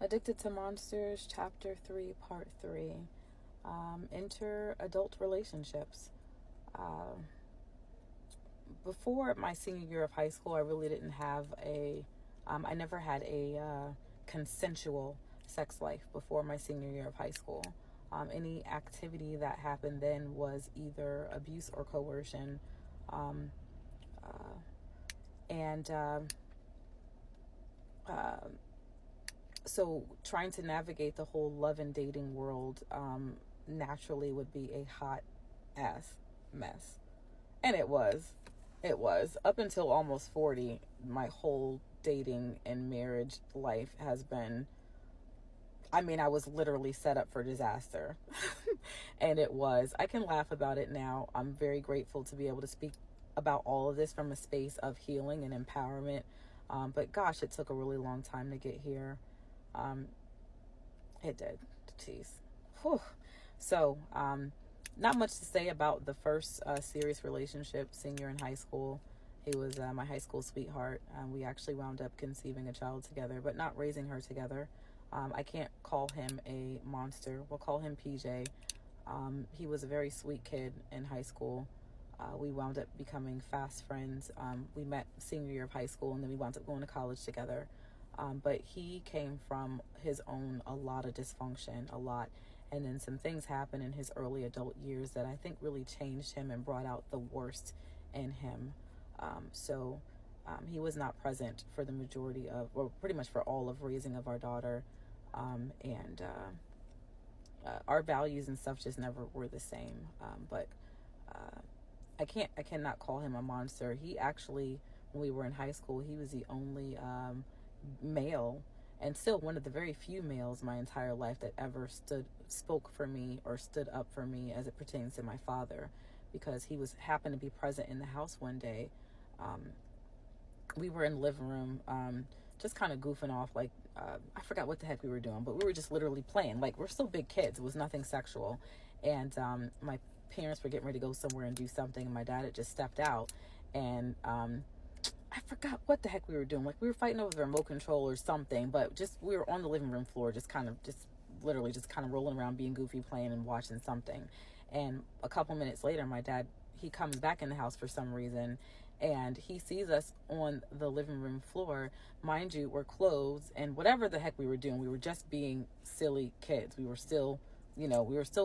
Addicted to Monsters, Chapter 3, Part 3. Enter adult relationships. Before my senior year of high school, I really didn't have I never had a consensual sex life before my senior year of high school. Any activity that happened then was either abuse or coercion. Um, uh, and So trying to navigate the whole love and dating world naturally would be a hot ass mess. And it was. It was. Up until almost 40, my whole dating and marriage life has been, I was literally set up for disaster. And it was. I can laugh about it now. I'm very grateful to be able to speak about all of this from a space of healing and empowerment. But gosh, it took a really long time to get here. It did. Jeez. Whew. So, not much to say about the first serious relationship, senior in high school. He was my high school sweetheart. We actually wound up conceiving a child together, but not raising her together. I can't call him a monster. We'll call him PJ. He was a very sweet kid in high school. We wound up becoming fast friends. We met senior year of high school, and then we wound up going to college together. But he came from his own, a lot of dysfunction, a lot. And then some things happened in his early adult years that I think really changed him and brought out the worst in him. He was not present for the majority of, or pretty much for all of raising of our daughter. Our values and stuff just never were the same. I cannot call him a monster. He actually, when we were in high school, he was the only male, and still one of the very few males my entire life that ever spoke for me or stood up for me as it pertains to my father, because he happened to be present in the house one day. We were in the living room, just kind of goofing off, like I forgot what the heck we were doing, but we were just literally playing. Like, we're still big kids. It was nothing sexual. And my parents were getting ready to go somewhere and do something, and my dad had just stepped out, and I forgot what the heck we were doing. Like, we were fighting over the remote control or something, but we were on the living room floor, just literally rolling around, being goofy, playing and watching something. And a couple minutes later, my dad, he comes back in the house for some reason, and he sees us on the living room floor. Mind you, we're clothed, and whatever the heck we were doing, we were just being silly kids. We were still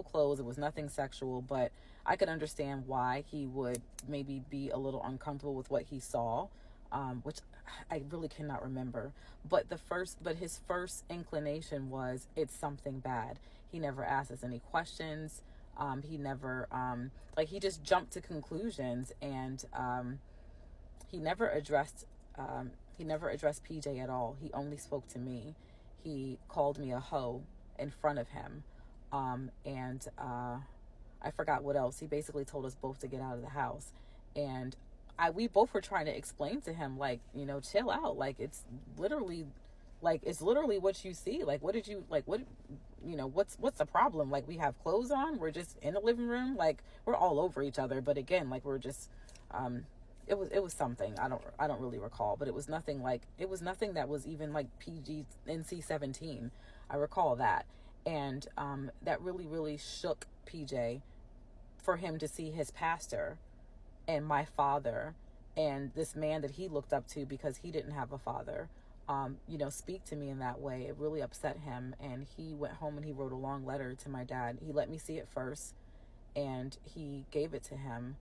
clothed. It was nothing sexual, but I could understand why he would maybe be a little uncomfortable with what he saw. Which I really cannot remember. But his first inclination was, it's something bad. He never asked us any questions. He never, he just jumped to conclusions, and he never addressed PJ at all. He only spoke to me. He called me a hoe in front of him. I forgot what else. He basically told us both to get out of the house. And we both were trying to explain to him, like, chill out. Like, it's literally what you see. Like, what's the problem? Like, we have clothes on. We're just in the living room. Like, we're all over each other. But again, like, we're just, it was something. I don't really recall, but it was nothing that was even like PG NC-17. I recall that. And, that really, really shook PJ, for him to see his pastor and my father and this man that he looked up to because he didn't have a father, speak to me in that way. It really upset him. And he went home and he wrote a long letter to my dad. He let me see it first, and he gave it to him.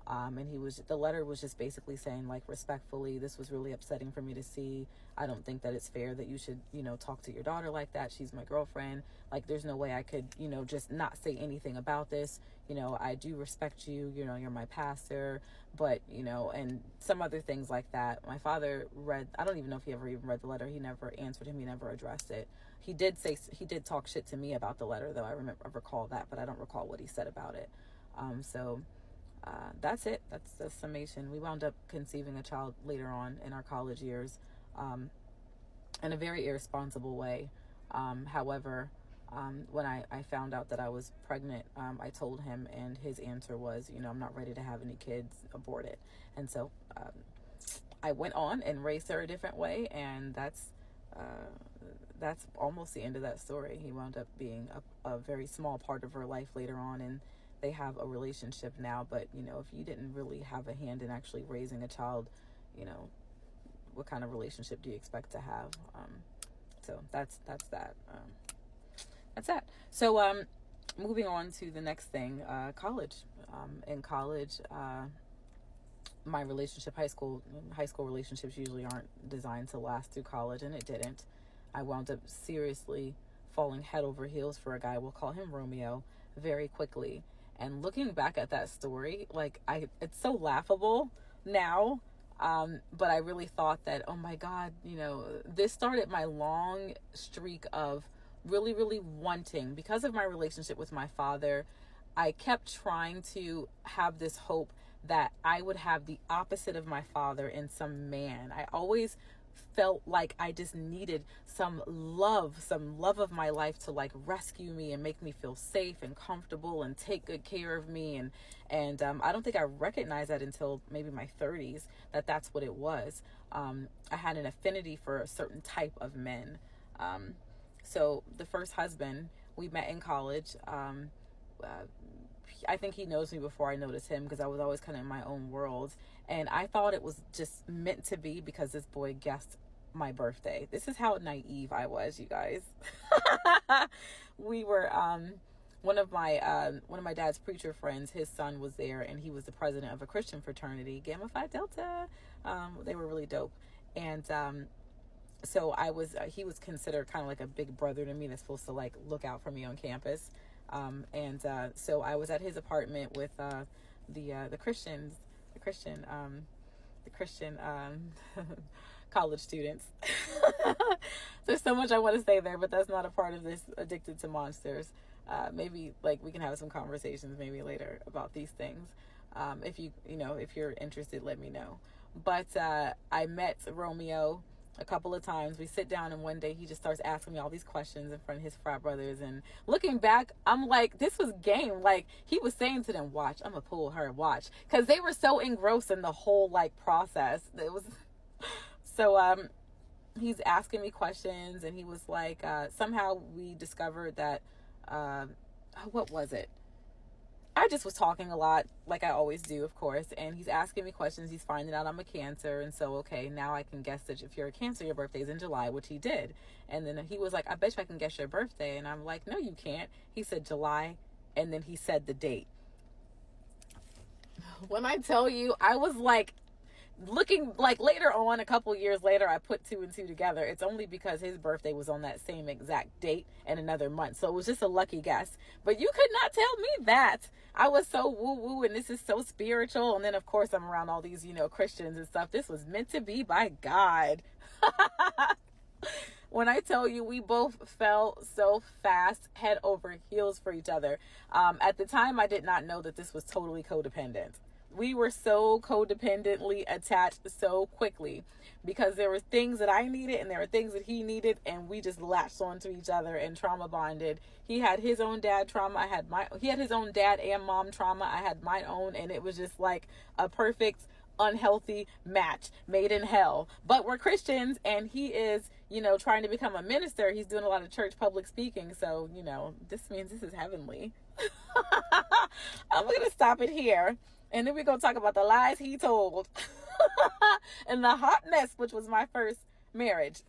And the letter was just basically saying, like, respectfully, this was really upsetting for me to see. I don't think that it's fair that you should, talk to your daughter like that. She's my girlfriend. Like, there's no way I could, just not say anything about this. I do respect you, you're my pastor, but, and some other things like that. My father I don't even know if he ever even read the letter. He never answered him. He never addressed it. He did talk shit to me about the letter, though. I recall that, but I don't recall what he said about it. That's it. That's the summation. We wound up conceiving a child later on in our college years, in a very irresponsible way. However, when I found out that I was pregnant, I told him, and his answer was, I'm not ready to have any kids, abort it. And so I went on and raised her a different way, and that's that's almost the end of that story. He wound up being a very small part of her life later on, and they have a relationship now. But, you know, if you didn't really have a hand in actually raising a child, you know, what kind of relationship do you expect to have? So that's that. That's that. So moving on to the next thing, college. In college, my relationship, high school relationships usually aren't designed to last through college, and it didn't. I wound up seriously falling head over heels for a guy, we'll call him Romeo, very quickly. And looking back at that story, like, it's so laughable now. But I really thought that, oh my God, you know, this started my long streak of really, really wanting, because of my relationship with my father, I kept trying to have this hope that I would have the opposite of my father in some man. I always felt like I just needed some love of my life to like rescue me and make me feel safe and comfortable and take good care of me. And I don't think I recognized that until maybe my 30s, that that's what it was. I had an affinity for a certain type of men. So the first husband, we met in college. I think he knows me before I noticed him, because I was always kind of in my own world. And I thought it was just meant to be because this boy guessed my birthday. This is how naive I was, you guys. We were, one of my dad's preacher friends, his son was there, and he was the president of a Christian fraternity, Gamma Phi Delta. They were really dope. And, so he was considered kind of like a big brother to me that's supposed to like look out for me on campus. So I was at his apartment with the Christian college students. There's so much I want to say there, but that's not a part of this Addicted to Monsters. Maybe like we can have some conversations maybe later about these things. If you're interested, let me know. But I met Romeo a couple of times. We sit down, and one day he just starts asking me all these questions in front of his frat brothers. And looking back, I'm like, this was game. Like, he was saying to them, watch, I'm gonna pull her, watch. Because they were so engrossed in the whole like process. It was so he's asking me questions, and he was like, somehow we discovered that what was it? I just was talking a lot, like I always do, of course, and he's asking me questions. He's finding out I'm a Cancer, and so, okay, now I can guess that if you're a Cancer, your birthday's in July, which he did. And then he was like, I bet you I can guess your birthday. And I'm like, no, you can't. He said July, and then he said the date. When I tell you, I was like, looking like later on, a couple years later, I put two and two together. It's only because his birthday was on that same exact date and another month. So it was just a lucky guess. But you could not tell me that. I was so woo-woo, and this is so spiritual. And then, of course, I'm around all these, Christians and stuff. This was meant to be by God. When I tell you, we both fell so fast, head over heels for each other. At the time, I did not know that this was totally codependent. We were so codependently attached so quickly, because there were things that I needed and there were things that he needed, and we just latched onto each other and trauma bonded. He had his own dad trauma. He had his own dad and mom trauma. I had my own, and it was just like a perfect unhealthy match made in hell. But we're Christians, and he is, trying to become a minister. He's doing a lot of church public speaking. So, this means this is heavenly. I'm going to stop it here. And then we're going to talk about the lies he told and the hot mess, which was my first marriage.